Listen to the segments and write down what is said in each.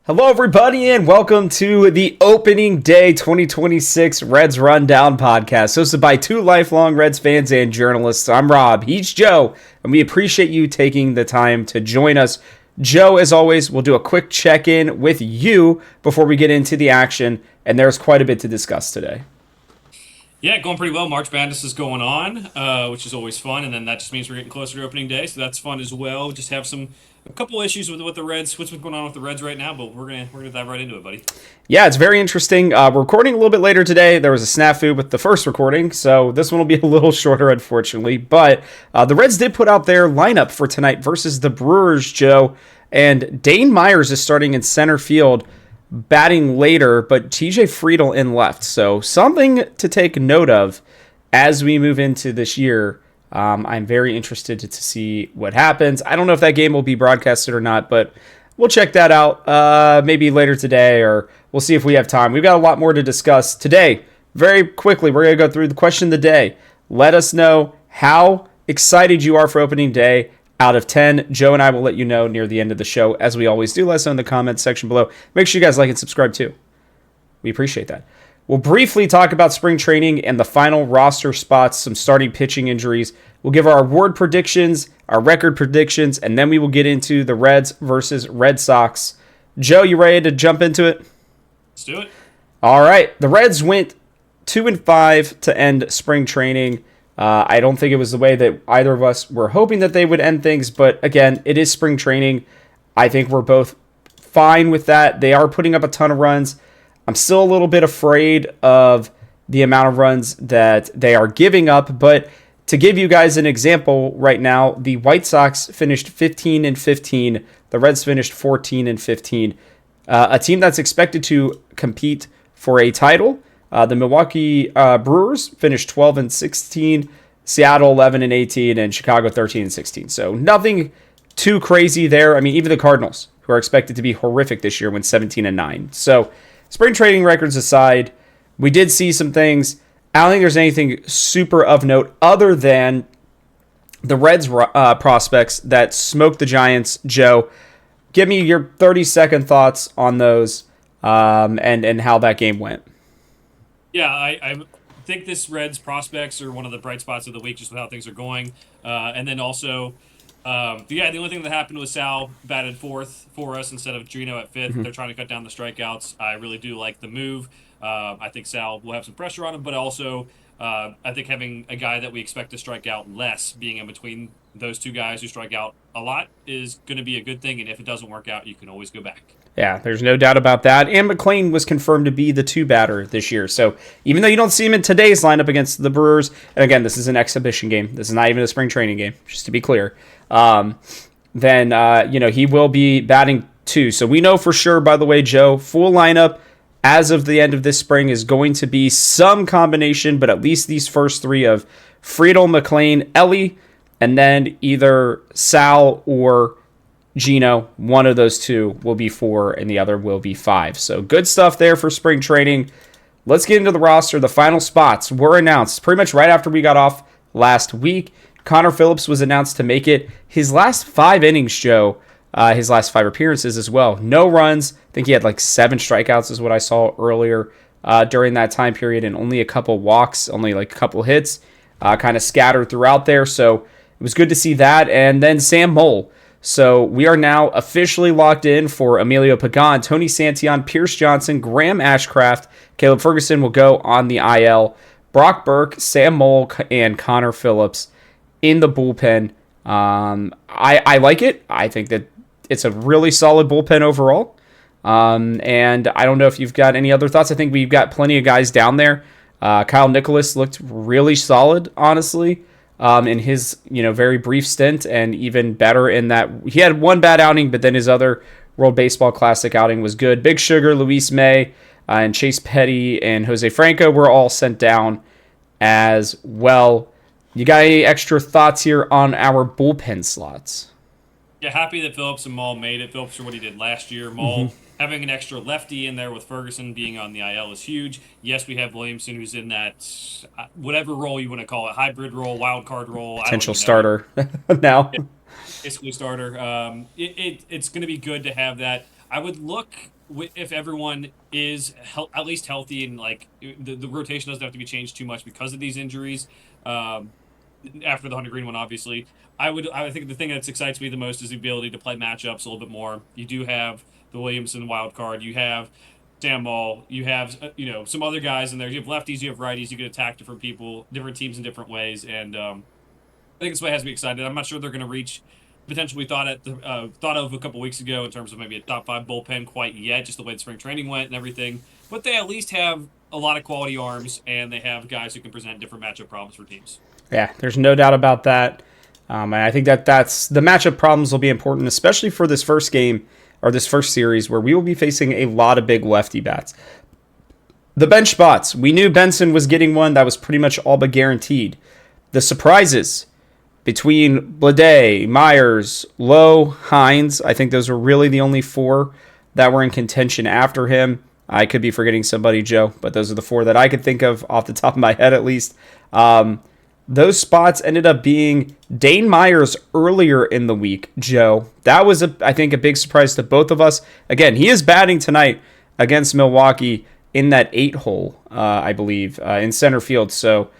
Hello, everybody, and welcome to the opening day 2026 Reds Rundown podcast, hosted by two lifelong Reds fans and journalists. I'm Rob, he's Joe, and we appreciate you taking the time to join us. Joe, as always, we'll do a quick check-in with you before we get into the action, and there's quite a bit to discuss today. Yeah, going pretty well. March Madness is going on, which is always fun, and then that just means we're getting closer to opening day, so that's fun as well. Just have a couple issues with the Reds. What's been going on with the Reds right now? But we're gonna dive right into it, buddy. Yeah, it's very interesting. We're recording a little bit later today. There was a snafu with the first recording, so this one will be a little shorter, unfortunately. But the Reds did put out their lineup for tonight versus the Brewers, Joe, and Dane Myers is starting in center field, batting later, but TJ Friedl in left. So something to take note of as we move into this year. I'm very interested to see what happens. I don't know if that game will be broadcasted or not, but we'll check that out maybe later today, or we'll see if we have time. We've got a lot more to discuss today. Very quickly, we're going to go through the question of the day. Let us know how excited you are for opening day. Out of 10, Joe and I will let you know near the end of the show, as we always do. Let us know in the comments section below. Make sure you guys like and subscribe too. We appreciate that. We'll briefly talk about spring training and the final roster spots, some starting pitching injuries. We'll give our award predictions, our record predictions, and then we will get into the Reds versus Red Sox. Joe, you ready to jump into it? Let's do it. All right. The Reds went 2-5 to end spring training. I don't think it was the way that either of us were hoping that they would end things, but again, it is spring training. I think we're both fine with that. They are putting up a ton of runs. I'm still a little bit afraid of the amount of runs that they are giving up, but to give you guys an example right now, the White Sox finished 15-15. The Reds finished 14-15. A team that's expected to compete for a title. The Milwaukee Brewers finished 12-16, Seattle 11-18, and Chicago 13-16. So nothing too crazy there. I mean, even the Cardinals, who are expected to be horrific this year, went 17-9. So spring training records aside, we did see some things. I don't think there's anything super of note other than the Reds prospects that smoked the Giants. Joe, give me your 30-second thoughts on those and how that game went. Yeah, I think this Reds prospects are one of the bright spots of the week, just with how things are going. And then also, the only thing that happened was Sal batted fourth for us instead of Gino at fifth. Mm-hmm. They're trying to cut down the strikeouts. I really do like the move. I think Sal will have some pressure on him, but also I think having a guy that we expect to strike out less, being in between those two guys who strike out a lot, is going to be a good thing. And if it doesn't work out, you can always go back. Yeah, there's no doubt about that. And McLean was confirmed to be the two batter this year. So even though you don't see him in today's lineup against the Brewers, and again, this is an exhibition game. This is not even a spring training game, just to be clear. Then he will be batting two. So we know for sure, by the way, Joe, full lineup as of the end of this spring is going to be some combination, but at least these first three of Friedl, McLean, Elly, and then either Sal or Gino. One of those two will be 4 and the other will be 5. So good stuff there for spring training. Let's get into the roster. The final spots were announced pretty much right after we got off last week. Connor Phillips was announced to make it his last 5 innings, Joe. His last 5 appearances as well. No runs. I think he had like 7 strikeouts is what I saw earlier during that time period, and only a couple walks, only like a couple hits kind of scattered throughout there. So it was good to see that. And then Sam Moll. So we are now officially locked in for Emilio Pagan, Tony Santillan, Pierce Johnson, Graham Ashcraft. Caleb Ferguson will go on the IL. Brock Burke, Sam Moll, and Connor Phillips in the bullpen. I like it. I think that it's a really solid bullpen overall. And I don't know if you've got any other thoughts. I think we've got plenty of guys down there. Kyle Nicholas looked really solid, honestly, in his very brief stint, and even better in that he had one bad outing, but then his other World Baseball Classic outing was good. Big Sugar, Luis May, and Chase Petty and Jose Franco were all sent down as well. You got any extra thoughts here on our bullpen slots? Yeah, happy that Phillips and Moll made it. Phillips for what he did last year. Moll having an extra lefty in there with Ferguson being on the IL is huge. Yes, we have Williamson, who's in that whatever role you want to call it, hybrid role, wild card role. Potential starter now. Basically starter. It's going to be good to have that. I would look if everyone is at least healthy and like the rotation doesn't have to be changed too much because of these injuries. Um, After the Hunter Green one, obviously, I think the thing that excites me the most is the ability to play matchups a little bit more. You do have the Williamson wild card. You have Sam Ball. You have some other guys in there. You have lefties. You have righties. You can attack different people, different teams in different ways, and I think this way has me excited. I'm not sure they're going to reach potential we thought of a couple weeks ago in terms of maybe a top five bullpen quite yet, just the way the spring training went and everything. But they at least have a lot of quality arms, and they have guys who can present different matchup problems for teams. Yeah, there's no doubt about that. And I think that's the matchup problems will be important, especially for this first game or this first series where we will be facing a lot of big lefty bats. The bench spots. We knew Benson was getting one. That was pretty much all but guaranteed. The surprises between Bleday, Myers, Lowe, Hines. I think those were really the only four that were in contention after him. I could be forgetting somebody, Joe, but those are the four that I could think of off the top of my head at least. Those spots ended up being Dane Myers earlier in the week, Joe. That was, I think, a big surprise to both of us. Again, he is batting tonight against Milwaukee in that 8-hole, I believe, in center field. So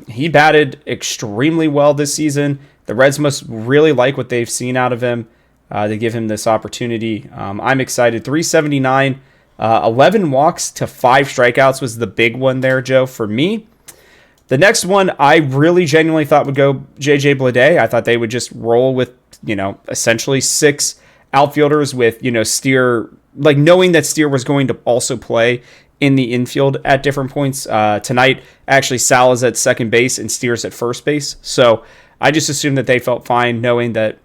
he batted extremely well this season. The Reds must really like what they've seen out of him to give him this opportunity. I'm excited. 379, 11 walks to 5 strikeouts was the big one there, Joe, for me. The next one I really genuinely thought would go JJ Bleday. I thought they would just roll with, essentially 6 outfielders with, Steer, like knowing that Steer was going to also play in the infield at different points. Tonight, actually, Sal is at second base and Steer's at first base. So I just assumed that they felt fine knowing that,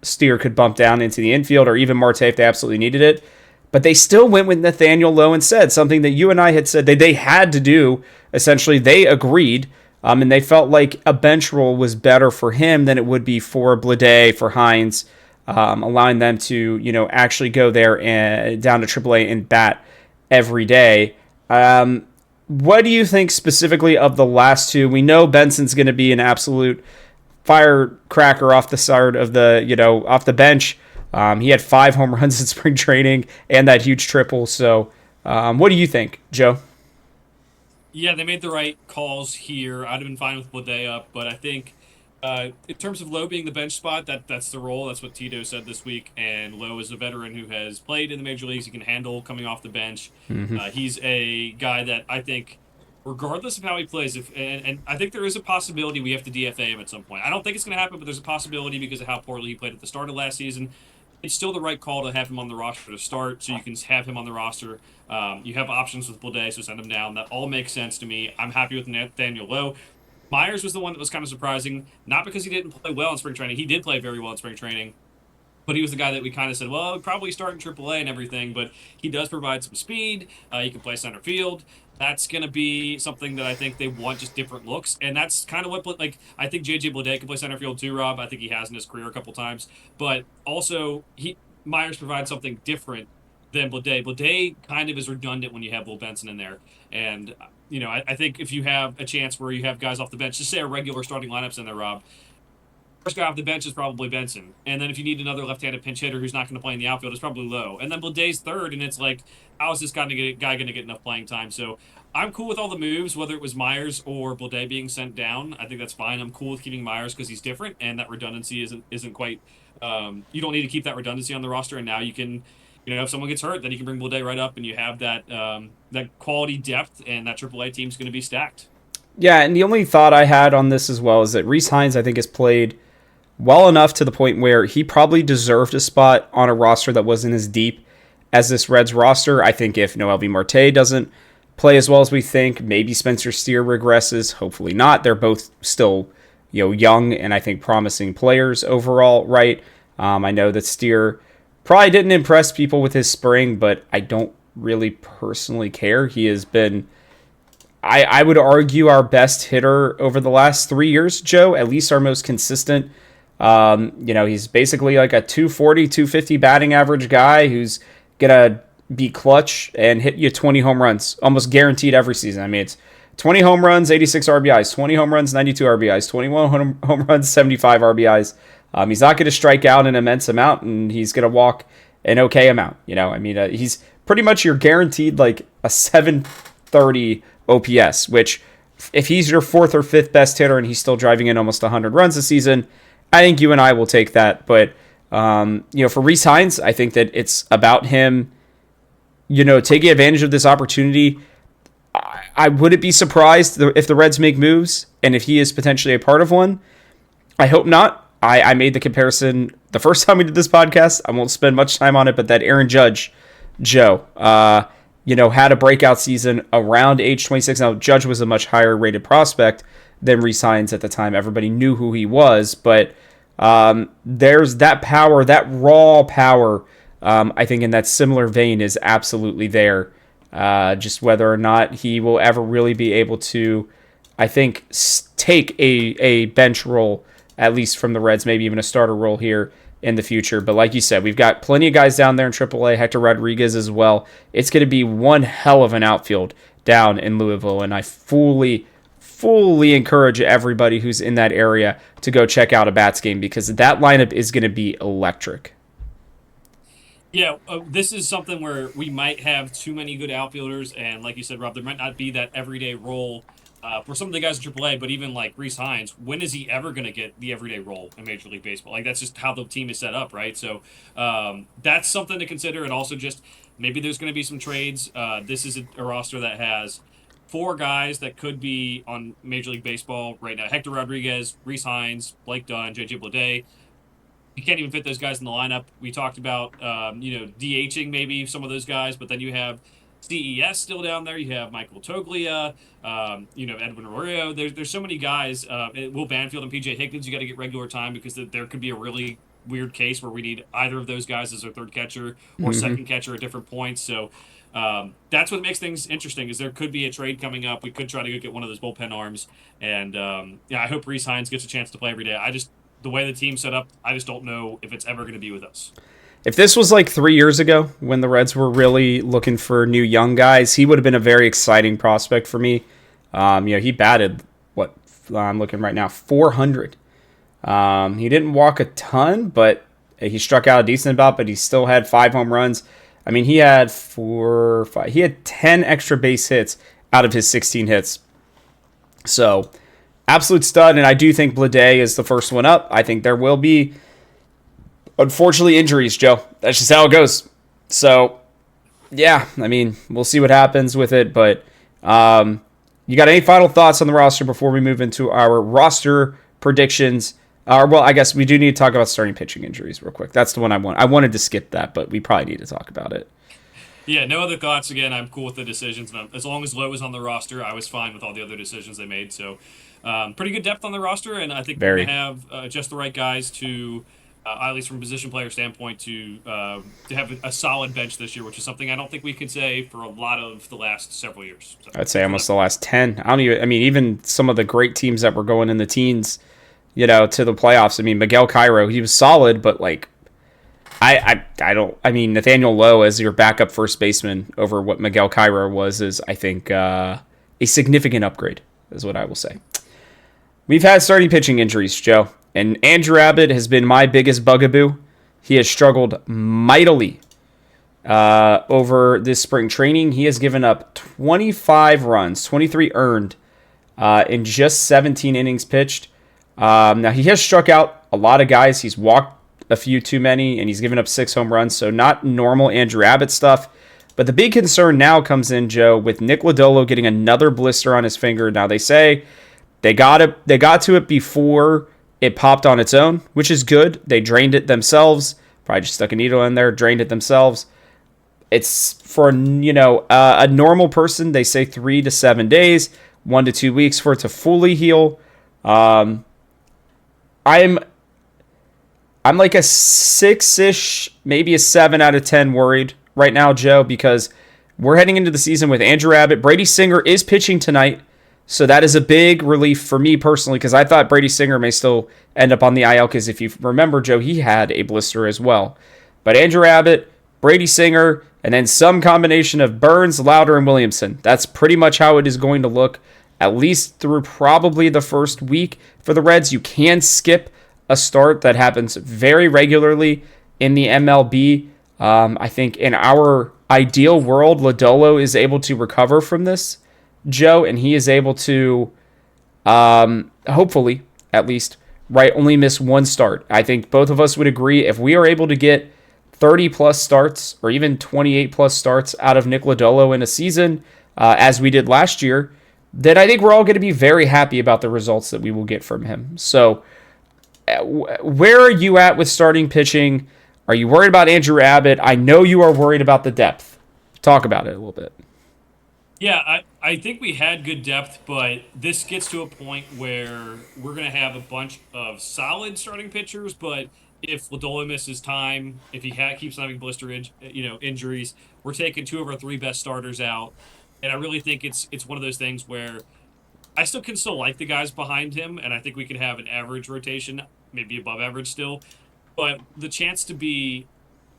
Steer could bump down into the infield or even Marte if they absolutely needed it. But they still went with Nathaniel Lowe instead, something that you and I had said that they had to do. Essentially, they agreed, and they felt like a bench role was better for him than it would be for Bleday, for Hines, allowing them to, actually go there and down to AAA and bat every day. What do you think specifically of the last two? We know Benson's going to be an absolute firecracker off the side of the, off the bench. He had 5 home runs in spring training and that huge triple. So what do you think, Joe? Yeah, they made the right calls here. I'd have been fine with Bleday up, but I think in terms of Lowe being the bench spot, that's the role. That's what Tito said this week. And Lowe is a veteran who has played in the major leagues. He can handle coming off the bench. Mm-hmm. He's a guy that I think, regardless of how he plays, and I think there is a possibility we have to DFA him at some point. I don't think it's going to happen, but there's a possibility because of how poorly he played at the start of last season. It's still the right call to have him on the roster to start, so you can have him on the roster. You have options with Bleday, so send him down. That all makes sense to me. I'm happy with Nathaniel Lowe. Myers was the one that was kind of surprising, not because he didn't play well in spring training. He did play very well in spring training, but he was the guy that we kind of said, well, probably start in AAA and everything, but he does provide some speed. He can play center field. That's going to be something that I think they want, just different looks. And that's kind of what, I think J.J. Bleday can play center field too, Rob. I think he has in his career a couple times. But also, Myers provides something different than Bleday. Bleday kind of is redundant when you have Will Benson in there. And, I think if you have a chance where you have guys off the bench, just say a regular starting lineups in there, Rob, first guy off the bench is probably Benson. And then if you need another left-handed pinch hitter who's not going to play in the outfield, it's probably Lowe. And then Bleday's third, and it's like, how is this guy going to get enough playing time? So I'm cool with all the moves, whether it was Myers or Bleday being sent down. I think that's fine. I'm cool with keeping Myers because he's different, and that redundancy isn't quite you don't need to keep that redundancy on the roster, and now you can, if someone gets hurt, then you can bring Bleday right up, and you have that quality depth, and that AAA team's going to be stacked. Yeah, and the only thought I had on this as well is that Rhys Hines, I think, has played well enough to the point where he probably deserved a spot on a roster that wasn't as deep as this Reds roster. I think if Noelvi Marte doesn't play as well as we think, maybe Spencer Steer regresses. Hopefully not. They're both still, young and I think promising players overall, right? I know that Steer probably didn't impress people with his spring, but I don't really personally care. He has been, I would argue, our best hitter over the last 3 years, Joe, at least our most consistent. He's basically like a 240, 250 batting average guy who's going to be clutch and hit you 20 home runs, almost guaranteed every season. I mean, it's 20 home runs, 86 RBIs, 20 home runs, 92 RBIs, 21 home runs, 75 RBIs. He's not going to strike out an immense amount, and he's going to walk an okay amount. I mean, he's pretty much you're guaranteed like a 730 OPS, which if he's your fourth or fifth best hitter and he's still driving in almost 100 runs a season, I think you and I will take that. But, for Rhys Hines, I think that it's about him, taking advantage of this opportunity. I wouldn't be surprised if the Reds make moves and if he is potentially a part of one. I hope not. I made the comparison the first time we did this podcast. I won't spend much time on it, but that Aaron Judge, Joe, had a breakout season around age 26. Now, Judge was a much higher rated prospect than Rhys Hines at the time. Everybody knew who he was, but there's that power, that raw power, I think in that similar vein is absolutely there. Just whether or not he will ever really be able to, I think, take a bench role, at least from the Reds, maybe even a starter role here in the future. But like you said, we've got plenty of guys down there in AAA, Hector Rodriguez as well. It's going to be one hell of an outfield down in Louisville, and I fully encourage everybody who's in that area to go check out a Bats game because that lineup is going to be electric. Yeah, this is something where we might have too many good outfielders, and like you said, Rob, there might not be that everyday role for some of the guys in AAA, but even like Rhys Hines, when is he ever going to get the everyday role in Major League Baseball? Like, that's just how the team is set up, right? So that's something to consider, and also just maybe there's going to be some trades. This is a roster that has 4 guys that could be on Major League Baseball right now. Hector Rodriguez, Rhys Hines, Blake Dunn, J.J. Bleday. You can't even fit those guys in the lineup. We talked about, DHing maybe some of those guys, but then you have CES still down there. You have Michael Toglia, Edwin Arroyo. There's so many guys. Will Banfield and PJ Higgins, you got to get regular time because there could be a really weird case where we need either of those guys as our third catcher or second catcher at different points. So that's what makes things interesting is there could be a trade coming up. We could try to go get one of those bullpen arms. And, I hope Rhys Hines gets a chance to play every day. The way the team's set up, I just don't know if it's ever going to be with us. If this was like 3 years ago when the Reds were really looking for new young guys, he would have been a very exciting prospect for me. He batted, I'm looking right now, 400. He didn't walk a ton, but he struck out a decent amount, but he still had 5 home runs. I mean, he had 10 extra base hits out of his 16 hits. So, absolute stud, and I do think Bleday is the first one up. I think there will be, unfortunately, injuries, Joe. That's just how it goes. So, yeah, I mean, we'll see what happens with it, but you got any final thoughts on the roster before we move into our roster predictions? I guess we do need to talk about starting pitching injuries real quick. That's the one I want. I wanted to skip that, but we probably need to talk about it. Yeah, no other thoughts. Again, I'm cool with the decisions. As long as Lowe was on the roster, I was fine with all the other decisions they made. So, pretty good depth on the roster, and I think we're going to have just the right guys to, at least from a position player standpoint, to have a solid bench this year, which is something I don't think we can say for a lot of the last several years. So, I'd say almost the last 10. Even some of the great teams that were going in the teens, to the playoffs. I mean, Miguel Cairo, he was solid, but Nathaniel Lowe as your backup first baseman over what Miguel Cairo was is, I think, a significant upgrade, is what I will say. We've had starting pitching injuries, Joe, and Andrew Abbott has been my biggest bugaboo. He has struggled mightily over this spring training. He has given up 25 runs, 23 earned in just 17 innings pitched. Now, he has struck out a lot of guys. He's walked a few too many, and he's given up 6 home runs, so not normal Andrew Abbott stuff. But the big concern now comes in, Joe, with Nick Lodolo getting another blister on his finger. Now, they say they got to it before it popped on its own, which is good. They drained it themselves. Probably just stuck a needle in there, drained it themselves. It's for, a normal person, they say 3 to 7 days, 1 to 2 weeks for it to fully heal. I'm like a 6-ish, maybe a 7 out of 10 worried right now, Joe, because we're heading into the season with Andrew Abbott. Brady Singer is pitching tonight, so that is a big relief for me personally, because I thought Brady Singer may still end up on the IL, because if you remember, Joe, he had a blister as well. But Andrew Abbott, Brady Singer, and then some combination of Burns, Lauder, and Williamson. That's pretty much how it is going to look, at least through probably the first week for the Reds. You can skip a start that happens very regularly in the MLB. I think in our ideal world, Lodolo is able to recover from this, Joe, and he is able to, hopefully, at least, right, only miss one start. I think both of us would agree if we are able to get 30 plus starts or even 28 plus starts out of Nick Lodolo in a season, as we did last year, then I think we're all going to be very happy about the results that we will get from him. So, where are you at with starting pitching? Are you worried about Andrew Abbott? I know you are worried about the depth. Talk about it a little bit. Yeah, I think we had good depth, but this gets to a point where we're going to have a bunch of solid starting pitchers, but if Lodolo misses time, if he keeps having injuries, we're taking two of our three best starters out. And I really think it's one of those things where I still like the guys behind him, and I think we could have an average rotation, maybe above average still. But the chance to be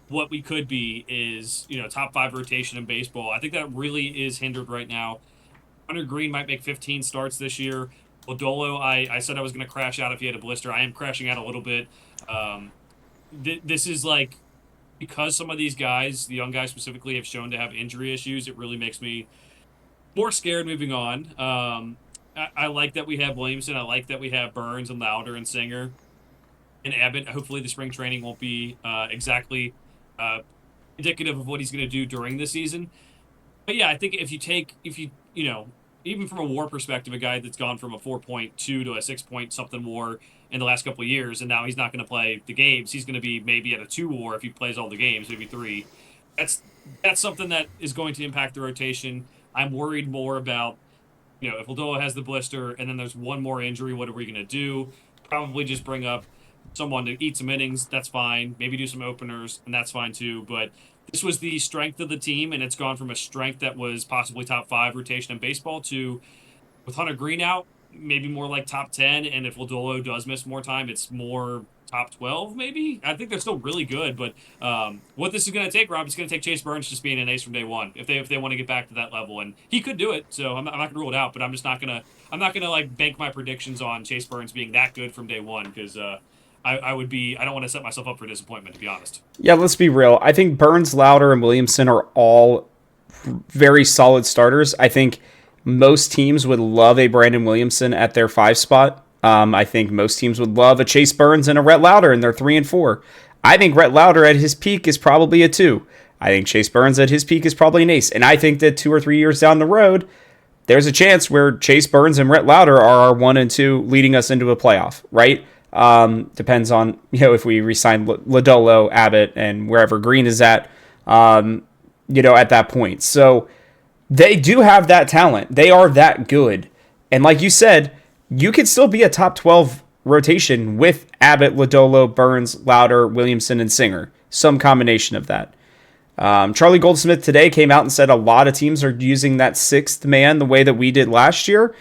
what we could be is, top five rotation in baseball. I think that really is hindered right now. Hunter Green might make 15 starts this year. Lodolo, I said I was going to crash out if he had a blister. I am crashing out a little bit. This is like, because some of these guys, the young guys specifically, have shown to have injury issues, it really makes me more scared moving on. I like that we have Williamson. I like that we have Burns and Lauder and Singer and Abbott. Hopefully the spring training won't be exactly indicative of what he's going to do during the season. But yeah, I think if you even from a WAR perspective, a guy that's gone from a 4.2 to a 6 point something WAR in the last couple of years, and now he's not going to play the games. He's going to be maybe at a 2 WAR if he plays all the games, maybe 3. That's something that is going to impact the rotation. I'm worried more about, if Lodolo has the blister and then there's one more injury, what are we going to do? Probably just bring up someone to eat some innings. That's fine. Maybe do some openers, and that's fine too. But this was the strength of the team, and it's gone from a strength that was possibly top 5 rotation in baseball to, with Hunter Green out, maybe more like top 10. And if Lodolo does miss more time, it's more top 12 maybe. I think they're still really good, but what this is going to take, Rob, it's going to take Chase Burns just being an ace from day one if they want to get back to that level, and he could do it. So I'm not going to rule it out, but I'm not going to like bank my predictions on Chase Burns being that good from day one, because I don't want to set myself up for disappointment, to be honest. Yeah, let's be real. I think Burns, Lauder, and Williamson are all very solid starters. I think most teams would love a Brandon Williamson at their 5 spot. I think most teams would love a Chase Burns and a Rhett Lauder in their 3 and 4. I think Rhett Lauder at his peak is probably a 2. I think Chase Burns at his peak is probably an ace. And I think that 2 or 3 years down the road, there's a chance where Chase Burns and Rhett Lauder are our 1 and 2 leading us into a playoff, right? Depends on, if we re-sign Lodolo, Abbott, and wherever Green is at, at that point. So they do have that talent. They are that good. And like you said, you could still be a top 12 rotation with Abbott, Lodolo, Burns, Lauder, Williamson, and Singer. Some combination of that. Charlie Goldsmith today came out and said a lot of teams are using that 6th man the way that we did last year.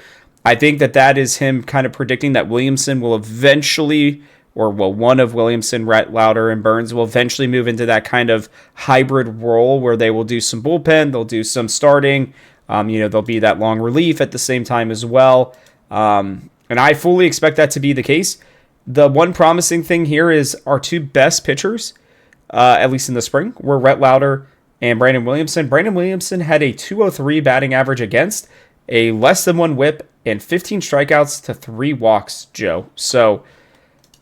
I think that is him kind of predicting that Williamson will eventually, one of Williamson, Rhett, Lauder, and Burns will eventually move into that kind of hybrid role where they will do some bullpen, they'll do some starting, there'll be that long relief at the same time as well. And I fully expect that to be the case. The one promising thing here is our 2 best pitchers, at least in the spring, were Rhett Lauder and Brandon Williamson. Brandon Williamson had a 203 batting average against, a less than 1 whip, and 15 strikeouts to 3 walks, Joe. So,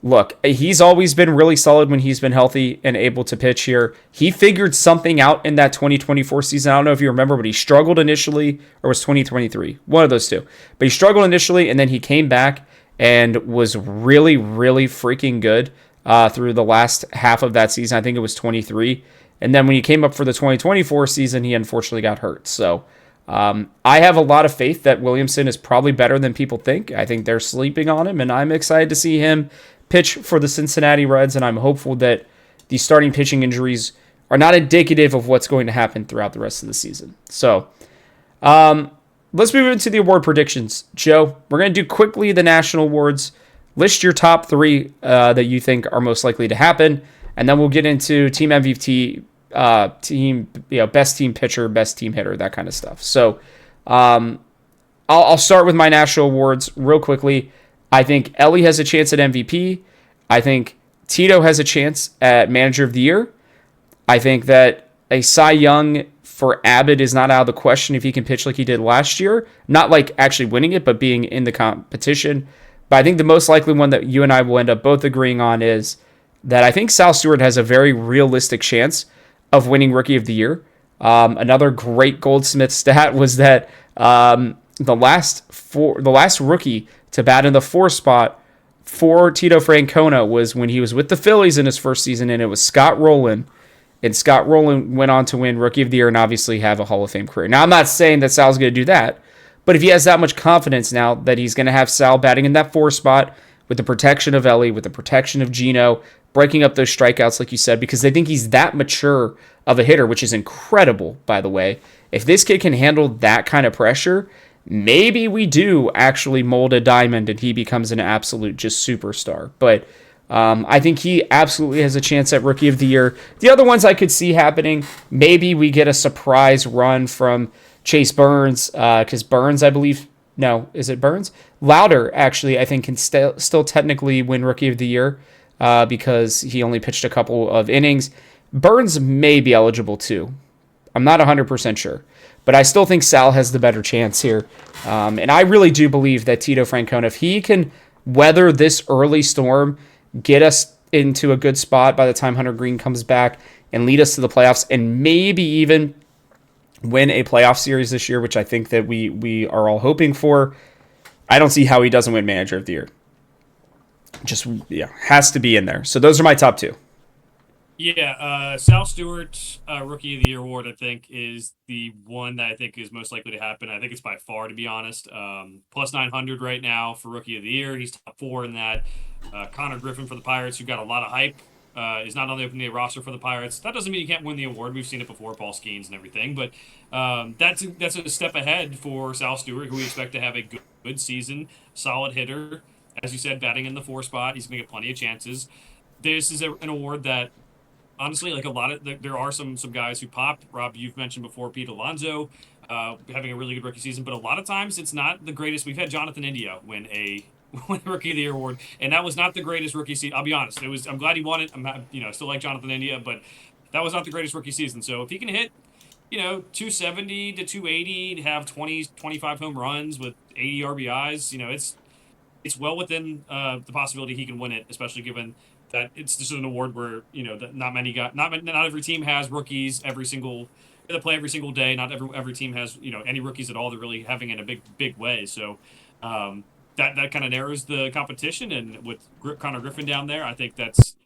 look, he's always been really solid when he's been healthy and able to pitch here. He figured something out in that 2024 season. I don't know if you remember, but he struggled initially, or was 2023, one of those two. But he struggled initially, and then he came back and was really, really freaking good through the last half of that season. I think it was 23. And then when he came up for the 2024 season, he unfortunately got hurt. So, I have a lot of faith that Williamson is probably better than people think. I think they're sleeping on him, and I'm excited to see him pitch for the Cincinnati Reds, and I'm hopeful that the starting pitching injuries are not indicative of what's going to happen throughout the rest of the season. So, let's move into the award predictions. Joe, we're going to do quickly the national awards. List your top 3 that you think are most likely to happen, and then we'll get into team MVP, team, best team pitcher, best team hitter, that kind of stuff. So I'll start with my national awards real quickly. I think Elly has a chance at MVP. I think Tito has a chance at manager of the year. I think that a Cy Young for Abbott is not out of the question if he can pitch like he did last year. Not like actually winning it, but being in the competition. But I think the most likely one that you and I will end up both agreeing on is that I think Sal Stewart has a very realistic chance of winning Rookie of the Year. Another great Goldsmith stat was that the last rookie to bat in the 4 spot for Tito Francona was when he was with the Phillies in his first season, and it was Scott Rowland. And Scott Rowland went on to win Rookie of the Year and obviously have a Hall of Fame career. Now, I'm not saying that Sal's going to do that, but if he has that much confidence now that he's going to have Sal batting in that 4 spot with the protection of Elly, with the protection of Gino, breaking up those strikeouts, like you said, because they think he's that mature of a hitter, which is incredible, by the way. If this kid can handle that kind of pressure, maybe we do actually mold a diamond and he becomes an absolute just superstar. But I think he absolutely has a chance at Rookie of the Year. The other ones I could see happening, maybe we get a surprise run from Chase Burns, because Burns, I believe, no, is it Burns? Louder, actually, I think can still technically win Rookie of the Year because he only pitched a couple of innings. Burns may be eligible too. I'm not 100% sure. But I still think Sal has the better chance here. And I really do believe that Tito Francona, if he can weather this early storm, get us into a good spot by the time Hunter Green comes back and lead us to the playoffs and maybe even win a playoff series this year, which I think that we are all hoping for. I don't see how he doesn't win Manager of the Year. Just, has to be in there. So those are my top 2. Yeah, Sal Stewart, Rookie of the Year award, I think, is the one that I think is most likely to happen. I think it's by far, to be honest. Plus 900 right now for Rookie of the Year. He's top 4 in that. Connor Griffin for the Pirates, who got a lot of hype, is not on the open day roster for the Pirates. That doesn't mean he can't win the award. We've seen it before, Paul Skeens and everything. But that's a step ahead for Sal Stewart, who we expect to have a good season, solid hitter. As you said, batting in the 4 spot. He's going to get plenty of chances. This is an award that, honestly, like there are some guys who pop. Rob, you've mentioned before Pete Alonso having a really good rookie season, but a lot of times it's not the greatest. We've had Jonathan India win a Rookie of the Year award, and that was not the greatest rookie season. I'll be honest. I'm glad he won it. Still like Jonathan India, but that was not the greatest rookie season. So if he can hit, 270 to 280, to have 20, 25 home runs with 80 RBIs, it's well within the possibility he can win it, especially given that it's just an award where that not every team has rookies that play every single day. Not every team has any rookies at all. They're really having in a big way. So that kind of narrows the competition. And with Connor Griffin down there, I think that's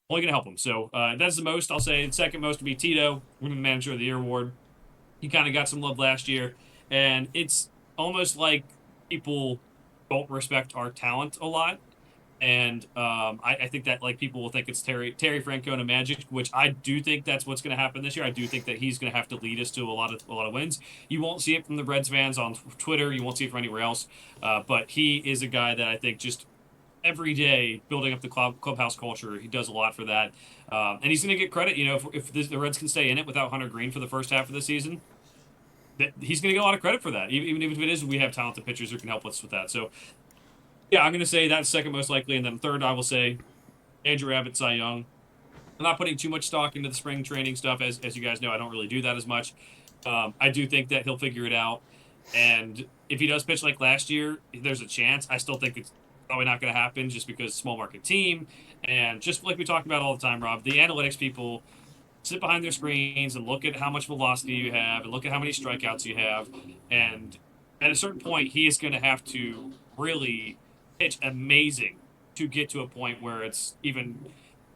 only going to help him. So that's the most I'll say. The second most would be Tito winning the Manager of the Year award. He kind of got some love last year, and it's almost like people don't respect our talent a lot. And I think that people will think it's Terry Francona magic, which I do think that's what's going to happen this year. I do think that he's going to have to lead us to a lot of wins. You won't see it from the Reds fans on Twitter. You won't see it from anywhere else. But he is a guy that I think just every day building up the clubhouse culture. He does a lot for that, and he's going to get credit. If the Reds can stay in it without Hunter Green for the first half of the season, he's going to get a lot of credit for that. Even if it is we have talented pitchers who can help us with that. So. Yeah, I'm going to say that's second most likely, and then third, I will say Andrew Abbott, Cy Young. I'm not putting too much stock into the spring training stuff, as you guys know. I don't really do that as much. I do think that he'll figure it out, and if he does pitch like last year, there's a chance. I still think it's probably not going to happen just because small market team, and just like we talk about all the time, Rob, the analytics people sit behind their screens and look at how much velocity you have and look at how many strikeouts you have, and at a certain point, he is going to have to really pitch amazing to get to a point where it's even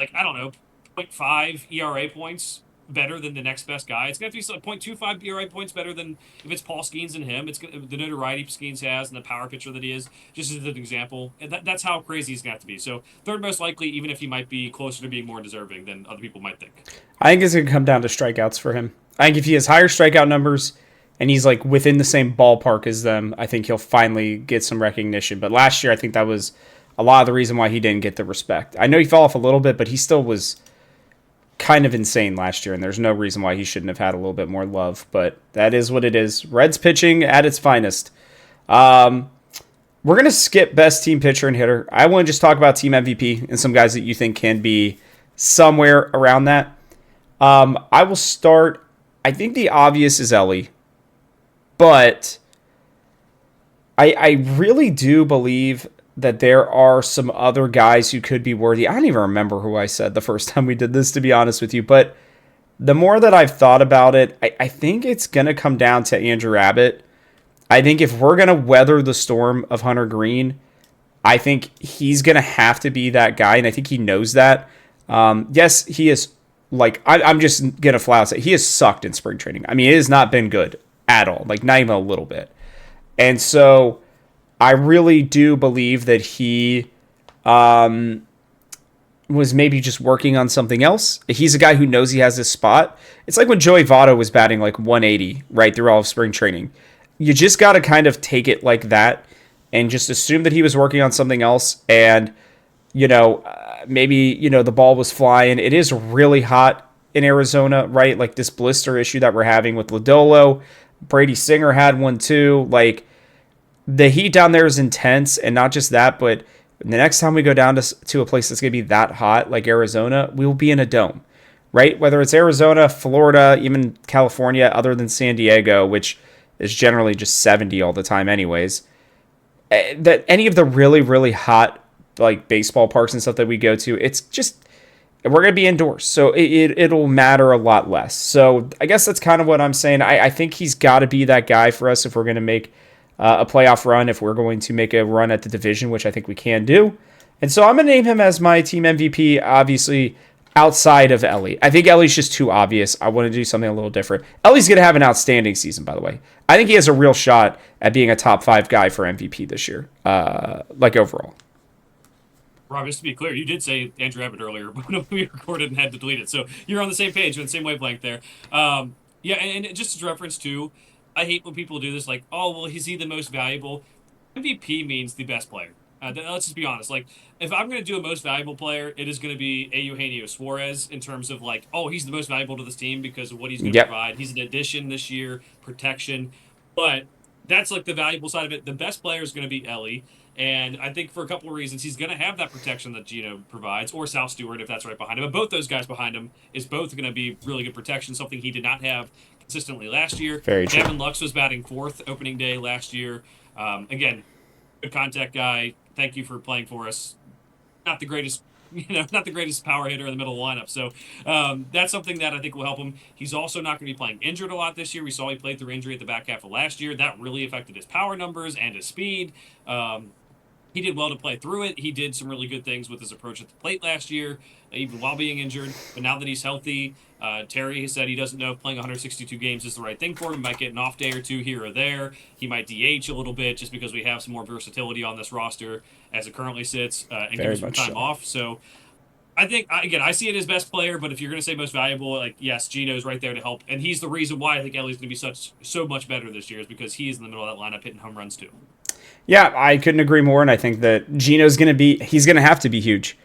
0.5 ERA points better than the next best guy. It's going to have to be 0.25 ERA points better than if it's Paul Skeens and him. It's the notoriety Skeens has and the power pitcher that he is, just as an example. And that's how crazy he's going to have to be. So third most likely, even if he might be closer to being more deserving than other people might think. I think it's going to come down to strikeouts for him. I think if he has higher strikeout numbers and he's within the same ballpark as them, I think he'll finally get some recognition. But last year, I think that was a lot of the reason why he didn't get the respect. I know he fell off a little bit, but he still was kind of insane last year, and there's no reason why he shouldn't have had a little bit more love. But that is what it is. Reds pitching at its finest. We're going to skip best team pitcher and hitter. I want to just talk about team MVP and some guys that you think can be somewhere around that. I will start. I think the obvious is Elly, but I really do believe that there are some other guys who could be worthy. I don't even remember who I said the first time we did this, to be honest with you. But the more that I've thought about it, I think it's going to come down to Andrew Abbott. I think if we're going to weather the storm of Hunter Green, I think he's going to have to be that guy. And I think he knows that. Yes, he is like, I'm just going to flat out say he has sucked in spring training. I mean, it has not been good at all, like not even a little bit. And so I really do believe that he was maybe just working on something else. He's a guy who knows he has his spot. It's like when Joey Votto was batting like 180 right through all of spring training. You just got to kind of take it like that and just assume that he was working on something else. And, maybe, the ball was flying. It is really hot in Arizona, right? Like this blister issue that we're having with Lodolo. Brady Singer had one too. Like the heat down there is intense. And not just that, but the next time we go down to a place that's going to be that hot, like Arizona, we will be in a dome, right? Whether it's Arizona, Florida, even California, other than San Diego, which is generally just 70 all the time anyways. That any of the really, really hot like baseball parks and stuff that we go to, it's just, we're going to be indoors. So it'll matter a lot less. So I guess that's kind of what I'm saying. I think he's got to be that guy for us if we're going to make a playoff run, if we're going to make a run at the division, which I think we can do. And so I'm going to name him as my team MVP, obviously outside of Elly. I think Elly's just too obvious. I want to do something a little different. Elly's going to have an outstanding season, by the way. I think he has a real shot at being a top 5 guy for MVP this year, like overall. Rob, just to be clear, you did say Andrew Abbott earlier, but we recorded and had to delete it. So you're on the same page, on the same wavelength there. Yeah, and just as reference to, I hate when people do this, like, oh, well, is he the most valuable? MVP means the best player. Let's just be honest. Like, if I'm going to do a most valuable player, it is going to be Eugenio Suarez in terms of, like, oh, he's the most valuable to this team because of what he's going to Yep. provide. He's an addition this year, protection. But that's, like, the valuable side of it. The best player is going to be Elly. And I think for a couple of reasons, he's going to have that protection that Gino provides, or Sal Stewart if that's right behind him. But both those guys behind him is both going to be really good protection, something he did not have consistently last year. Very true. Gavin Lux was batting 4th opening day last year. Again, good contact guy. Thank you for playing for us. Not the greatest, not the greatest power hitter in the middle of the lineup. So that's something that I think will help him. He's also not going to be playing injured a lot this year. We saw he played through injury at the back half of last year. That really affected his power numbers and his speed. He did well to play through it. He did some really good things with his approach at the plate last year, even while being injured. But now that he's healthy, Terry has said he doesn't know if playing 162 games is the right thing for him. He might get an off day or two here or there. He might DH a little bit just because we have some more versatility on this roster as it currently sits and give him some time off. So I think, again, I see it as best player, but if you're going to say most valuable, like, yes, Gino's right there to help. And he's the reason why I think Elly's going to be so much better this year is because he's in the middle of that lineup hitting home runs too. Yeah, I couldn't agree more, and I think that Gino's he's going to have to be huge.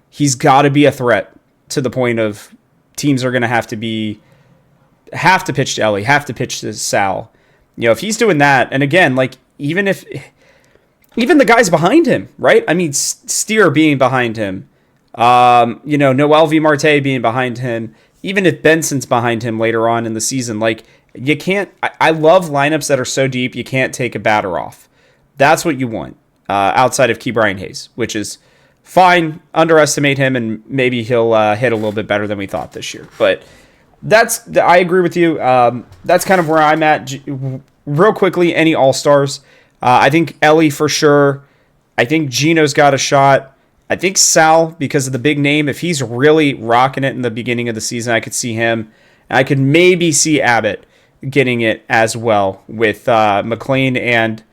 He's got to be a threat to the point of teams are going to have to pitch to Elly, have to pitch to Sal. If he's doing that, and again, like, even the guys behind him, right? I mean, Steer being behind him, Noel V. Marte being behind him, even if Benson's behind him later on in the season, like, you can't, I love lineups that are so deep you can't take a batter off. That's what you want outside of Key Brian Hayes, which is fine. Underestimate him, and maybe he'll hit a little bit better than we thought this year. But I agree with you. That's kind of where I'm at. Real quickly, any All-Stars? I think Elly for sure. I think Gino's got a shot. I think Sal, because of the big name, if he's really rocking it in the beginning of the season, I could see him. And I could maybe see Abbott getting it as well with McLean and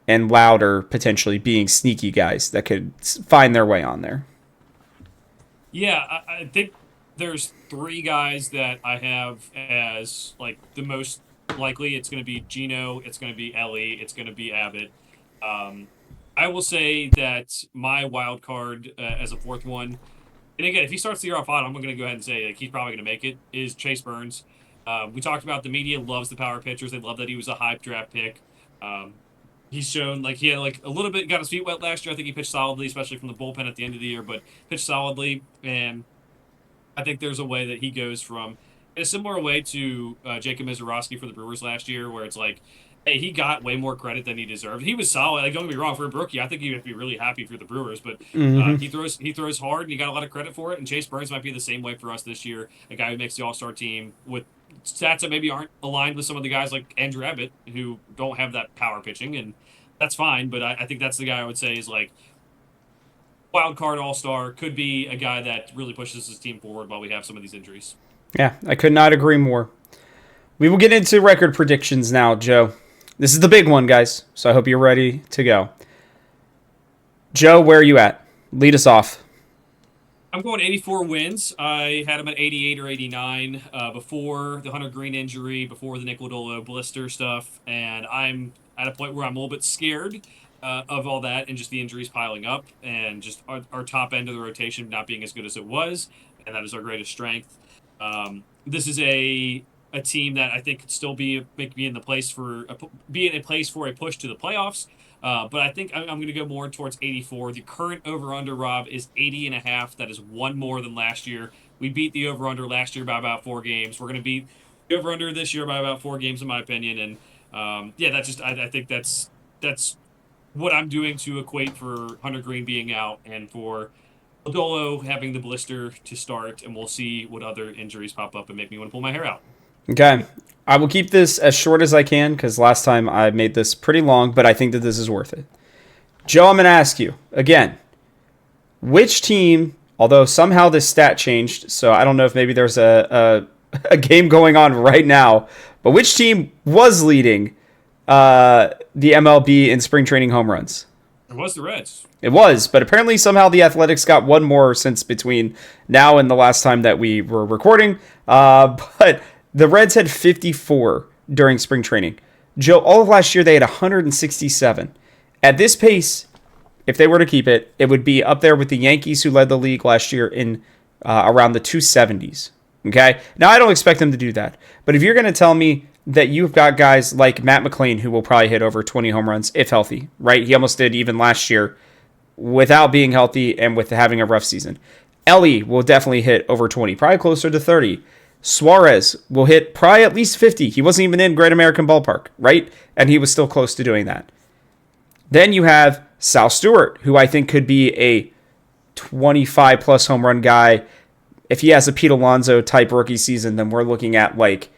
Louder potentially being sneaky guys that could find their way on there. Yeah, I think there's 3 guys that I have as like the most likely. It's going to be Gino, it's going to be Elly, it's going to be Abbott. I will say that my wild card as a 4th one, and again, if he starts the year off hot, I'm going to go ahead and say like, he's probably going to make it, is Chase Burns. We talked about the media loves the power pitchers. They love that he was a hype draft pick. He's shown like he had like a little bit got his feet wet last year. I think he pitched solidly, especially from the bullpen at the end of the year, but pitched solidly. And I think there's a way that he goes from in a similar way to Jacob Mizorowski for the Brewers last year, where it's like, hey, he got way more credit than he deserved. He was solid. Like, don't get me wrong, for a rookie, I think you have to be really happy for the Brewers. But Hmm. he throws hard, and he got a lot of credit for it. And Chase Burns might be the same way for us this year, a guy who makes the All Star team with stats that maybe aren't aligned with some of the guys like Andrew Abbott who don't have that power pitching, and that's fine. But I think that's the guy I would say is like wild card All Star, could be a guy that really pushes his team forward while we have some of these injuries. Yeah, I could not agree more. We will get into record predictions now, Joe. This is the big one, guys, so I hope you're ready to go. Joe, where are you at? Lead us off. I'm going 84 wins. I had him at 88 or 89 before the Hunter Green injury, before the Nick Lodolo blister stuff, and I'm at a point where I'm a little bit scared of all that and just the injuries piling up and just our top end of the rotation not being as good as it was, and that is our greatest strength. This is a team that I think could still be in the place for be in a place for a push to the playoffs. But I think I'm going to go more towards 84. The current over-under, Rob, is 80.5. That is one more than last year. We beat the over-under last year by about 4 games. We're going to beat the over-under this year by about 4 games, in my opinion. And yeah, that's just I think that's what I'm doing to equate for Hunter Green being out and for Lodolo having the blister to start. And we'll see what other injuries pop up and make me want to pull my hair out. Okay. I will keep this as short as I can because last time I made this pretty long, but I think that this is worth it. Joe, I'm going to ask you again, which team, although somehow this stat changed, so I don't know if maybe there's a game going on right now, but which team was leading the MLB in spring training home runs? It was the Reds. It was, but apparently somehow the Athletics got one more since between now and the last time that we were recording. But the Reds had 54 during spring training. Joe, all of last year they had 167. At this pace, if they were to keep it, it would be up there with the Yankees who led the league last year in around the 270s. Okay? Now, I don't expect them to do that. But if you're going to tell me that you've got guys like Matt McLain who will probably hit over 20 home runs if healthy, right? He almost did even last year without being healthy and with having a rough season. Elly will definitely hit over 20, probably closer to 30. Suarez will hit probably at least 50. He wasn't even in Great American Ballpark, right? And he was still close to doing that. Then you have Sal Stewart, who I think could be a 25-plus home run guy. If he has a Pete Alonso type rookie season, then we're looking at like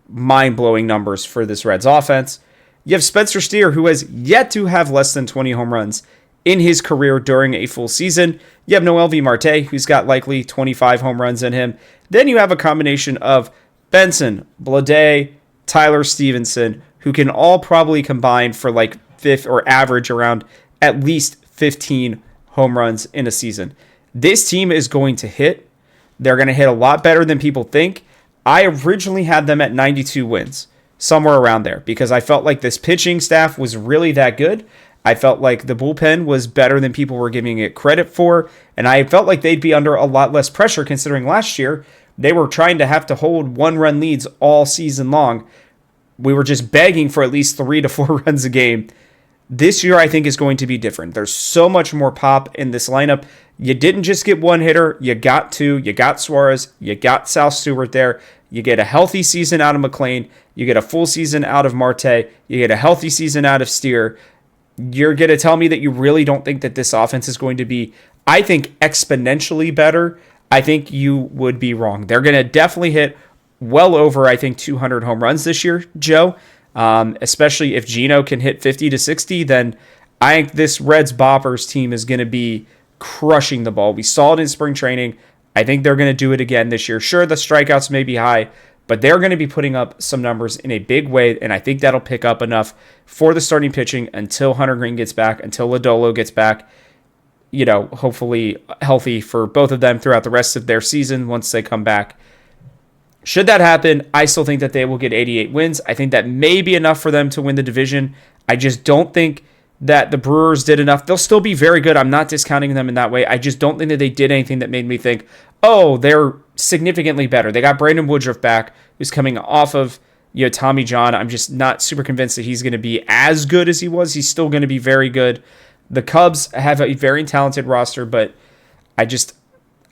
mind-blowing numbers for this Reds offense. You have Spencer Steer, who has yet to have less than 20 home runs in his career during a full season. You have Noel V. Marte, who's got likely 25 home runs in him. Then you have a combination of Benson, Blade, Tyler Stevenson, who can all probably combine for like fifth or average around at least 15 home runs in a season. This team is going to hit. They're going to hit a lot better than people think. I originally had them at 92 wins, somewhere around there, because I felt like this pitching staff was really that good. I felt like the bullpen was better than people were giving it credit for, and I felt like they'd be under a lot less pressure considering last year they were trying to have to hold one-run leads all season long. We were just begging for at least 3 to 4 runs a game. This year, I think, is going to be different. There's so much more pop in this lineup. You didn't just get one hitter. You got two. You got Suarez. You got Sal Stewart there. You get a healthy season out of McLain. You get a full season out of Marte. You get a healthy season out of Steer. You're going to tell me that you really don't think that this offense is going to be, I think, exponentially better. I think you would be wrong. They're going to definitely hit well over, I think, 200 home runs this year, Joe. Especially if Gino can hit 50 to 60, then I think this Reds Boppers team is going to be crushing the ball. We saw it in spring training. I think they're going to do it again this year. Sure, the strikeouts may be high, but they're going to be putting up some numbers in a big way, and I think that'll pick up enough for the starting pitching until Hunter Green gets back, until Lodolo gets back, hopefully healthy for both of them throughout the rest of their season once they come back. Should that happen, I still think that they will get 88 wins. I think that may be enough for them to win the division. I just don't think that the Brewers did enough. They'll still be very good. I'm not discounting them in that way. I just don't think that they did anything that made me think, oh, they're significantly better. They got Brandon Woodruff back, who's coming off of Tommy John. I'm just not super convinced that he's going to be as good as he was. He's still going to be very good. The Cubs have a very talented roster, but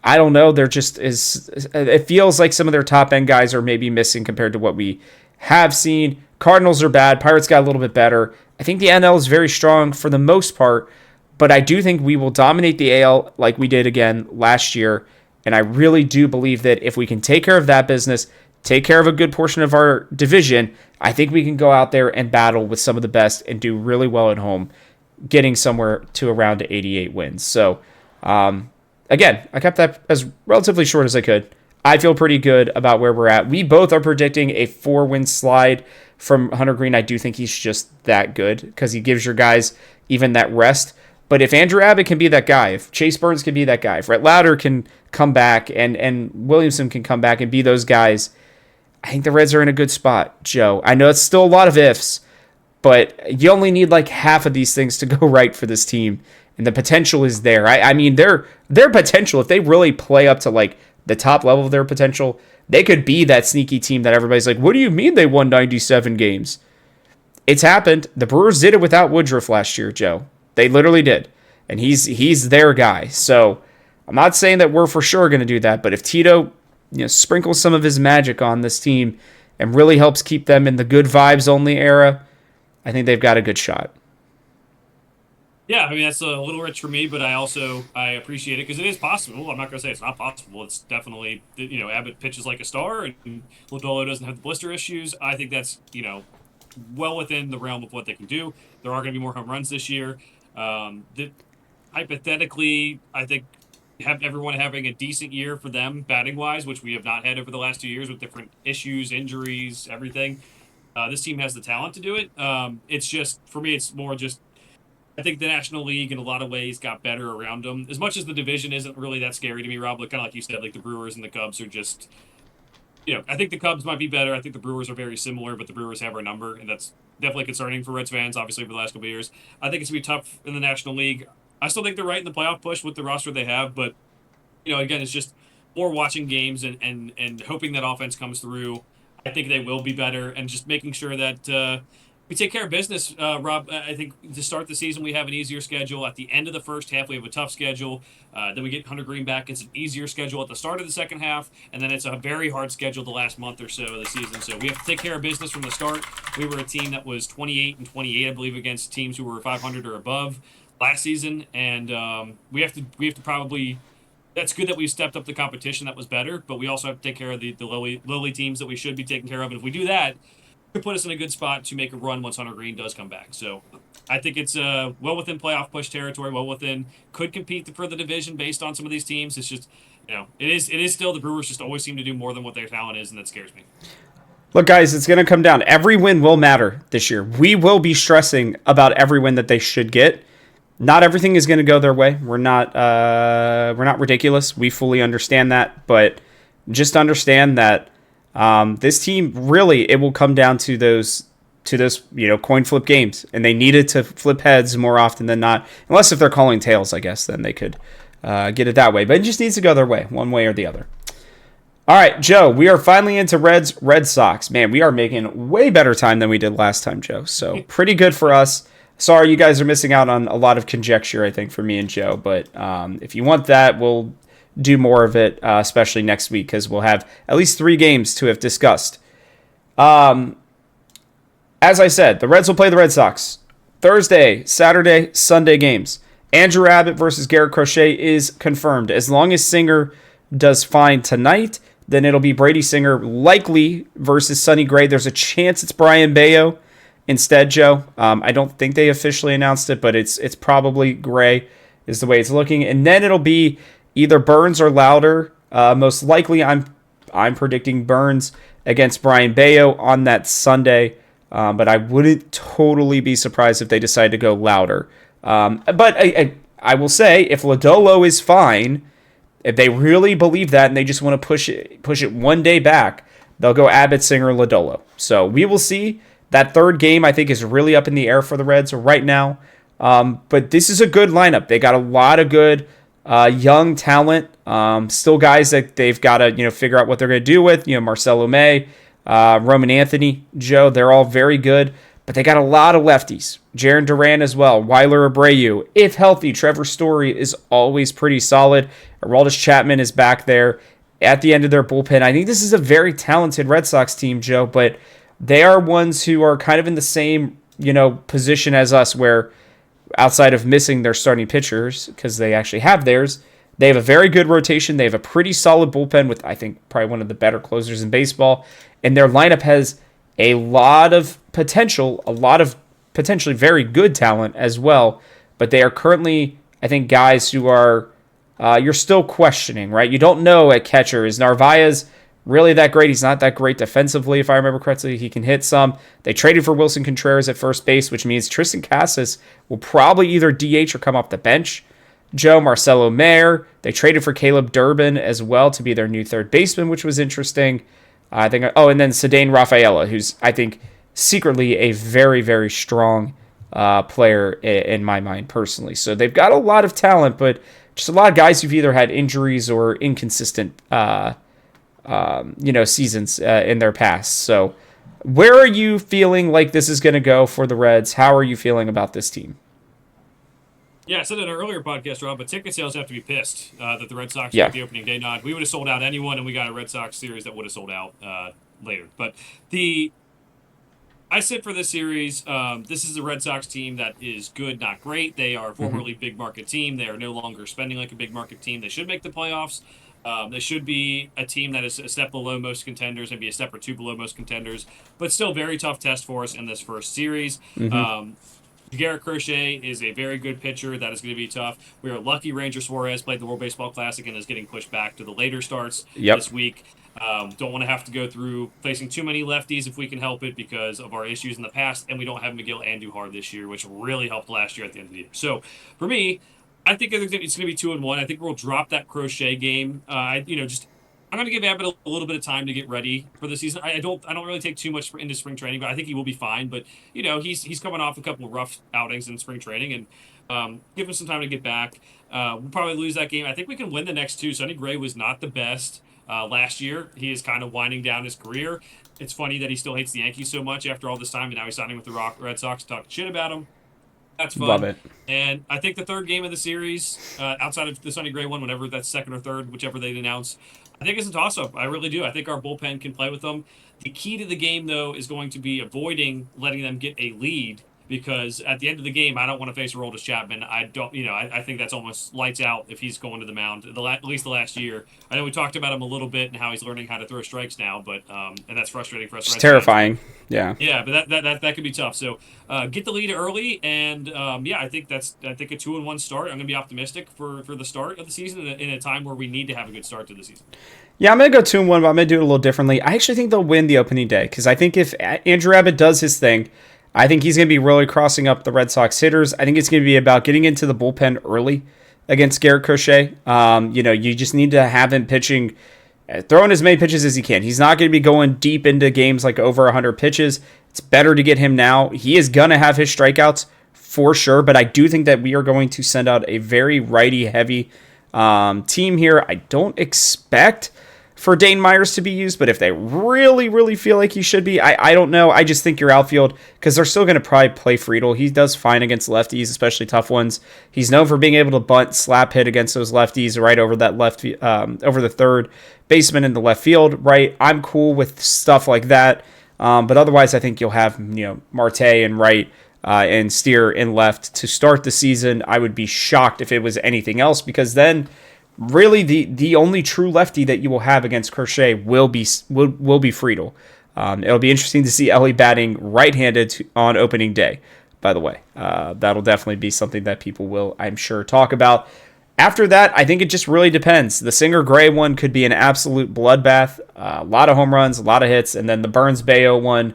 I don't know. They're just it feels like some of their top end guys are maybe missing compared to what we have seen. Cardinals are bad. Pirates got a little bit better. I think the NL is very strong for the most part, but I do think we will dominate the AL like we did again last year. And I really do believe that if we can take care of that business, take care of a good portion of our division, I think we can go out there and battle with some of the best and do really well at home, getting somewhere to around 88 wins. So, again, I kept that as relatively short as I could. I feel pretty good about where we're at. We both are predicting a 4-win slide from Hunter Green. I do think he's just that good because he gives your guys even that rest. But if Andrew Abbott can be that guy, if Chase Burns can be that guy, if Rhett Lauder can come back and Williamson can come back and be those guys, I think the Reds are in a good spot, Joe. I know it's still a lot of ifs, but you only need like half of these things to go right for this team, and the potential is there. I mean, their potential, if they really play up to like the top level of their potential, they could be that sneaky team that everybody's like, what do you mean they won 97 games? It's happened. The Brewers did it without Woodruff last year, Joe. They literally did. And he's their guy. So I'm not saying that we're for sure going to do that, but if Tito sprinkles some of his magic on this team and really helps keep them in the good vibes only era, I think they've got a good shot. Yeah, I mean, that's a little rich for me, but I appreciate it because it is possible. I'm not going to say it's not possible. It's definitely, Abbott pitches like a star and Lodolo doesn't have the blister issues. I think that's, well within the realm of what they can do. There are going to be more home runs this year. Hypothetically, I think have everyone having a decent year for them batting-wise, which we have not had over the last 2 years with different issues, injuries, everything. This team has the talent to do it. It's just, for me, it's more just I think the National League in a lot of ways got better around them. As much as the division isn't really that scary to me, Rob, kind of like you said, like the Brewers and the Cubs are just, I think the Cubs might be better. I think the Brewers are very similar, but the Brewers have our number, and that's definitely concerning for Reds fans, obviously, for the last couple of years. I think it's going to be tough in the National League. I still think they're right in the playoff push with the roster they have, but, again, it's just more watching games and hoping that offense comes through. I think they will be better, and just making sure that we take care of business, Rob. I think to start the season, we have an easier schedule. At the end of the first half, we have a tough schedule. Then we get Hunter Green back. It's an easier schedule at the start of the second half. And then it's a very hard schedule the last month or so of the season. So we have to take care of business from the start. We were a team that was 28-28, I believe, against teams who were 500 or above last season. And we have to probably... That's good that we stepped up the competition. That was better. But we also have to take care of the lowly teams that we should be taking care of. And if we do that, could put us in a good spot to make a run once Hunter Green does come back. So I think it's well within playoff push territory, could compete for the division based on some of these teams. It's just, it is still the Brewers just always seem to do more than what their talent is, and that scares me. Look, guys, it's going to come down. Every win will matter this year. We will be stressing about every win that they should get. Not everything is going to go their way. We're not ridiculous. We fully understand that, but just understand that this team, really, it will come down to those coin flip games, and they needed to flip heads more often than not, unless if they're calling tails, I guess, then they could get it that way, but it just needs to go their way, one way or the other. All right, Joe, we are finally into Red Sox. Man, we are making way better time than we did last time, Joe, so pretty good for us. Sorry, you guys are missing out on a lot of conjecture, I think, for me and Joe, but if you want that, we'll do more of it, especially next week, because we'll have at least 3 games to have discussed. As I said, the Reds will play the Red Sox Thursday, Saturday, Sunday games. Andrew Abbott versus Garrett Crochet is confirmed. As long as Singer does fine tonight, then it'll be Brady Singer likely versus Sonny Gray. There's a chance it's Brian Bayo instead, Joe. I don't think they officially announced it, but it's probably Gray is the way it's looking. And then it'll be either Burns or Lauder. Most likely, I'm predicting Burns against Brian Bayo on that Sunday. But I wouldn't totally be surprised if they decide to go Lauder. But I will say, if Lodolo is fine, if they really believe that and they just want to push it one day back, they'll go Abbott, Singer, Lodolo. So we will see. That third game, I think, is really up in the air for the Reds right now. But this is a good lineup. They got a lot of good young talent. Still guys that they've got to figure out what they're going to do with. Marcelo May, Roman Anthony, Joe. They're all very good. But they got a lot of lefties. Jaron Duran as well. Weiler Abreu. If healthy, Trevor Story is always pretty solid. Aroldis Chapman is back there at the end of their bullpen. I think this is a very talented Red Sox team, Joe, but they are ones who are kind of in the same, position as us, where outside of missing their starting pitchers, because they actually have theirs, they have a very good rotation. They have a pretty solid bullpen with, I think, probably one of the better closers in baseball. And their lineup has a lot of potential, a lot of potentially very good talent as well. But they are currently, I think, guys who are, you're still questioning, right? You don't know at catcher. Is Narvaez really that great? He's not that great defensively, if I remember correctly. He can hit some. They traded for Wilson Contreras at first base, which means Tristan Casas will probably either DH or come off the bench. Joe Marcelo Mayer. They traded for Caleb Durbin as well to be their new third baseman, which was interesting. And then Cedane Rafaela, who's, I think, secretly a very, very strong player in my mind personally. So they've got a lot of talent, but just a lot of guys who've either had injuries or inconsistent, seasons in their past. So where are you feeling like this is going to go for the Reds? How are you feeling about this team? Yeah, I said in an earlier podcast, Rob, but ticket sales have to be pissed that the Red Sox got the opening day nod. We would have sold out anyone, and we got a Red Sox series that would have sold out later. But I sit for this series. This is a Red Sox team that is good, not great. They are formerly big market team. They are no longer spending like a big market team. They should make the playoffs. They should be a team that is a step below most contenders, maybe a step or two below most contenders, but still very tough test for us in this first series. Garrett Crochet is a very good pitcher. That is going to be tough. We are lucky Ranger Suarez played the World Baseball Classic and is getting pushed back to the later starts this week. Don't want to have to go through facing too many lefties if we can help it because of our issues in the past, and we don't have Miguel Andujar this year, which really helped last year at the end of the year. So for me, I think it's going to be 2-1. I think we'll drop that Crochet game. I'm going to give Abbott a little bit of time to get ready for the season. I don't really take too much into spring training, but I think he will be fine. But he's coming off a couple of rough outings in spring training, and give him some time to get back. We'll probably lose that game. I think we can win the next two. Sonny Gray was not the best last year. He is kind of winding down his career. It's funny that he still hates the Yankees so much after all this time, and now he's signing with the Red Sox, talking shit about him. That's fun. Love it. And I think the third game of the series, outside of the Sonny Gray one, whenever that's second or third, whichever they announce, I think it's a toss-up. I really do. I think our bullpen can play with them. The key to the game, though, is going to be avoiding letting them get a lead, because at the end of the game, I don't want to face Aroldis Chapman. I think that's almost lights out if he's going to the mound, at least the last year. I know we talked about him a little bit and how he's learning how to throw strikes now, but and that's frustrating for us. It's terrifying. Yeah. Yeah, but that could be tough. So get the lead early, and I think a 2-1 start. I'm going to be optimistic for the start of the season in a time where we need to have a good start to the season. Yeah, I'm going to go 2-1, but I'm going to do it a little differently. I actually think they'll win the opening day, because I think if Andrew Abbott does his thing, I think he's going to be really crossing up the Red Sox hitters. I think it's going to be about getting into the bullpen early against Garrett Crochet. You just need to have him pitching, throwing as many pitches as he can. He's not going to be going deep into games like over 100 pitches. It's better to get him now. He is going to have his strikeouts for sure, but I do think that we are going to send out a very righty-heavy team here. I don't expect for Dane Myers to be used, but if they really, really feel like he should be, I don't know. I just think your outfield, because they're still going to probably play Friedel. He does fine against lefties, especially tough ones. He's known for being able to bunt, slap hit against those lefties right over that over the third baseman in the left field, right? I'm cool with stuff like that. But otherwise, I think you'll have, Marte and right and Steer in left to start the season. I would be shocked if it was anything else, because then really the only true lefty that you will have against Crochet will be Friedel. It'll be interesting to see Elly batting right-handed on opening day, by the way. That'll definitely be something that people will, I'm sure, talk about. After that, I think it just really depends. The Singer-Gray one could be an absolute bloodbath. A lot of home runs, a lot of hits. And then the Burns-Bayo one,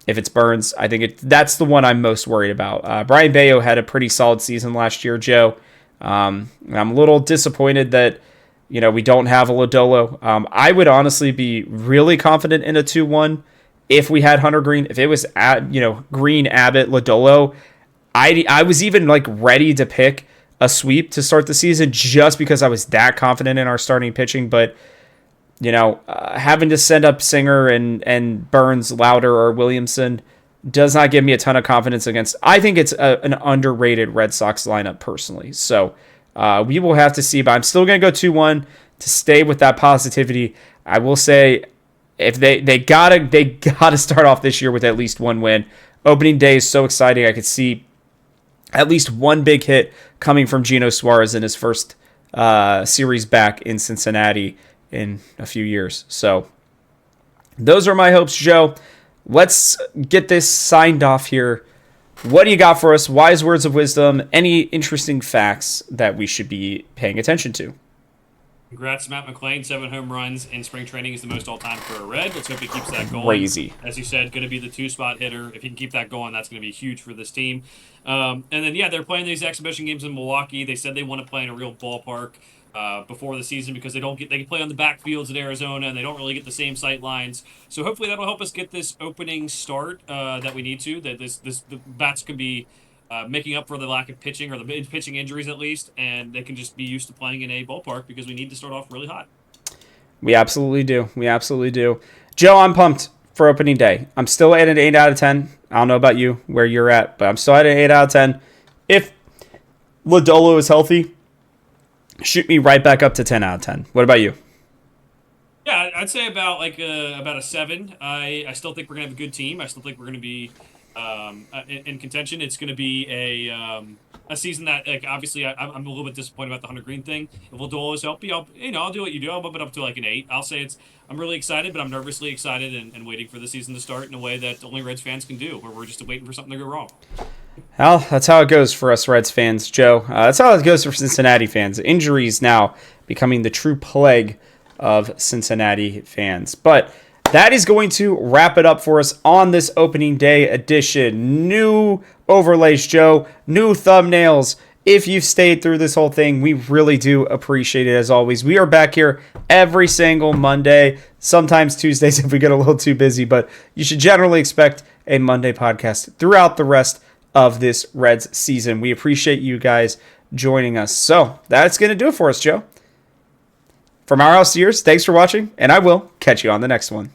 if it's Burns, I think that's the one I'm most worried about. Brian Bayo had a pretty solid season last year, Joe. I'm a little disappointed that, we don't have a Lodolo. I would honestly be really confident in a 2-1 if we had Hunter Green. If it was Green, Abbott, Lodolo, I was even ready to pick a sweep to start the season just because I was that confident in our starting pitching. But having to send up Singer and Burns, Louder, or Williamson, does not give me a ton of confidence against. I think it's an underrated Red Sox lineup personally. So we will have to see, but I'm still going to go 2-1 to stay with that positivity. I will say if they gotta start off this year with at least one win. Opening day is so exciting. I could see at least one big hit coming from Gino Suarez in his first series back in Cincinnati in a few years. So those are my hopes, Joe. Let's get this signed off here. What do you got for us? Wise words of wisdom? Any interesting facts that we should be paying attention to? Congrats, Matt McClain. 7 home runs in spring training is the most all-time for a Red. Let's hope he keeps that going. Crazy. As you said, going to be the 2-spot hitter. If he can keep that going, that's going to be huge for this team. And then, they're playing these exhibition games in Milwaukee. They said they want to play in a real ballpark before the season because they can play on the backfields at Arizona and they don't really get the same sight lines. So hopefully that'll help us get this opening start that we need to. That the bats can be making up for the lack of pitching or the pitching injuries at least, and they can just be used to playing in a ballpark because we need to start off really hot. We absolutely do. We absolutely do. Joe, I'm pumped for opening day. I'm still at an 8 out of 10. I don't know about you, where you're at, but I'm still at an 8 out of 10. If Lodolo is healthy, shoot me right back up to 10 out of 10. What about you? Yeah, I'd say about a 7. I still think we're gonna have a good team. I still think we're gonna be in contention. It's going to be a season that, like, obviously I'm a little bit disappointed about the Hunter Green thing. If Lodolo is healthy, I'll do what you do. I'll bump it up to like an 8. I'll say I'm really excited, but I'm nervously excited and waiting for the season to start in a way that only Reds fans can do, where we're just waiting for something to go wrong. Well, that's how it goes for us Reds fans, Joe. That's how it goes for Cincinnati fans. Injuries now becoming the true plague of Cincinnati fans. But that is going to wrap it up for us on this opening day edition. New overlays, Joe. New thumbnails. If you've stayed through this whole thing, we really do appreciate it as always. We are back here every single Monday, sometimes Tuesdays if we get a little too busy, but you should generally expect a Monday podcast throughout the rest of this Reds season. We appreciate you guys joining us. So that's going to do it for us, Joe. From our house to yours, thanks for watching, and I will catch you on the next one.